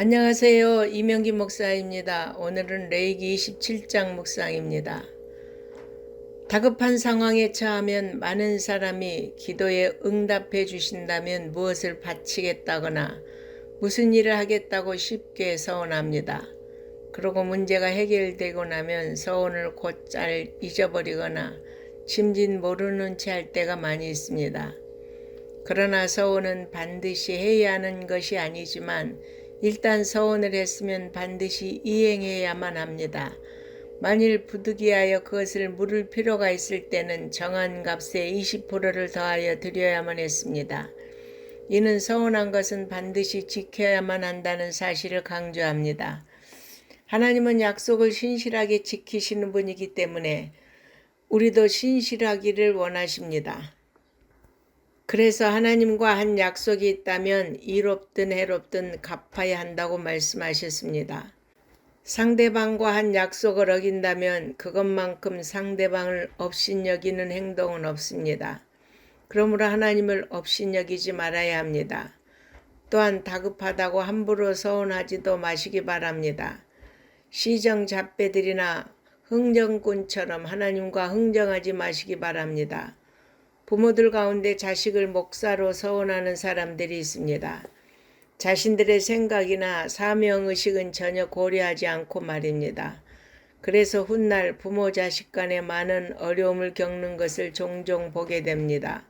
안녕하세요. 이명기 목사입니다. 오늘은 레위기 27장 묵상입니다. 다급한 상황에 처하면 많은 사람이 기도에 응답해 주신다면 무엇을 바치겠다거나 무슨 일을 하겠다고 쉽게 서운합니다. 그러고 문제가 해결되고 나면 서운을 곧잘 잊어버리거나 짐짓 모르는 채 할 때가 많이 있습니다. 그러나 서운은 반드시 해야 하는 것이 아니지만 일단 서운을 했으면 반드시 이행해야만 합니다. 만일 부득이하여 그것을 물을 필요가 있을 때는 정한 값의 20%를 더하여 드려야만 했습니다. 이는 서운한 것은 반드시 지켜야만 한다는 사실을 강조합니다. 하나님은 약속을 신실하게 지키시는 분이기 때문에 우리도 신실하기를 원하십니다. 그래서 하나님과 한 약속이 있다면 이롭든 해롭든 갚아야 한다고 말씀하셨습니다. 상대방과 한 약속을 어긴다면 그것만큼 상대방을 업신여기는 행동은 없습니다. 그러므로 하나님을 업신여기지 말아야 합니다. 또한 다급하다고 함부로 서운하지도 마시기 바랍니다. 시정잡배들이나 흥정꾼처럼 하나님과 흥정하지 마시기 바랍니다. 부모들 가운데 자식을 목사로 서운하는 사람들이 있습니다. 자신들의 생각이나 사명의식은 전혀 고려하지 않고 말입니다. 그래서 훗날 부모 자식 간에 많은 어려움을 겪는 것을 종종 보게 됩니다.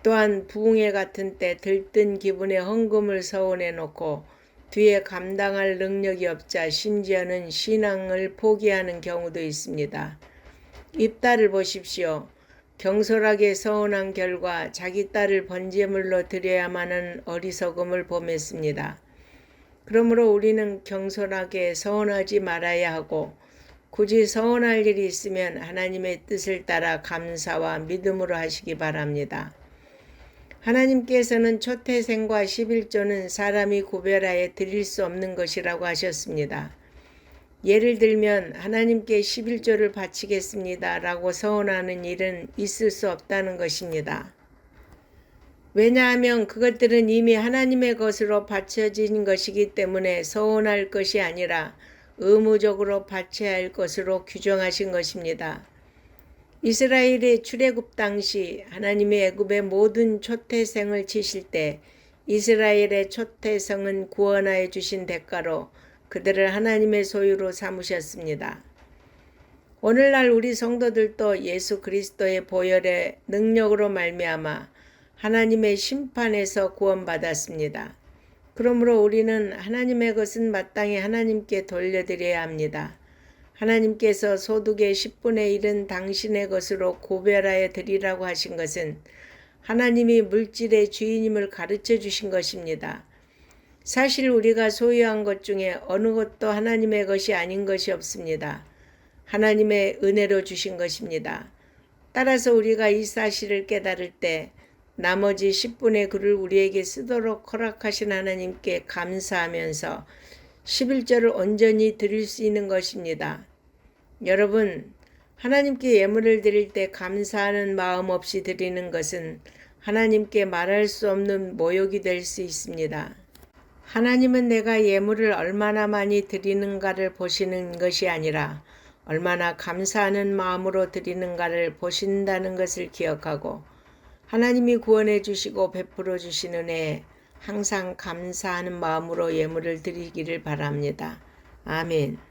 또한 부흥회 같은 때 들뜬 기분에 헌금을 서운해 놓고 뒤에 감당할 능력이 없자 심지어는 신앙을 포기하는 경우도 있습니다. 입다를 보십시오. 경솔하게 서운한 결과 자기 딸을 번제물로 드려야만 하는 어리석음을 범했습니다. 그러므로 우리는 경솔하게 서운하지 말아야 하고 굳이 서운할 일이 있으면 하나님의 뜻을 따라 감사와 믿음으로 하시기 바랍니다. 하나님께서는 초태생과 11조는 사람이 구별하여 드릴 수 없는 것이라고 하셨습니다. 예를 들면 하나님께 11조를 바치겠습니다 라고 서운하는 일은 있을 수 없다는 것입니다. 왜냐하면 그것들은 이미 하나님의 것으로 바쳐진 것이기 때문에 서운할 것이 아니라 의무적으로 바쳐야 할 것으로 규정하신 것입니다. 이스라엘의 출애굽 당시 하나님의 애굽의 모든 초태생을 치실 때 이스라엘의 초태성은 구원하여 주신 대가로 그들을 하나님의 소유로 삼으셨습니다. 오늘날 우리 성도들도 예수 그리스도의 보혈의 능력으로 말미암아 하나님의 심판에서 구원받았습니다. 그러므로 우리는 하나님의 것은 마땅히 하나님께 돌려드려야 합니다. 하나님께서 소득의 10분의 1은 당신의 것으로 구별하여 드리라고 하신 것은 하나님이 물질의 주인임을 가르쳐 주신 것입니다. 사실 우리가 소유한 것 중에 어느 것도 하나님의 것이 아닌 것이 없습니다. 하나님의 은혜로 주신 것입니다. 따라서 우리가 이 사실을 깨달을 때 나머지 10분의 9를 우리에게 쓰도록 허락하신 하나님께 감사하면서 11조를 온전히 드릴 수 있는 것입니다. 여러분, 하나님께 예물을 드릴 때 감사하는 마음 없이 드리는 것은 하나님께 말할 수 없는 모욕이 될 수 있습니다. 하나님은 내가 예물을 얼마나 많이 드리는가를 보시는 것이 아니라 얼마나 감사하는 마음으로 드리는가를 보신다는 것을 기억하고 하나님이 구원해 주시고 베풀어 주신 은혜에 항상 감사하는 마음으로 예물을 드리기를 바랍니다. 아멘.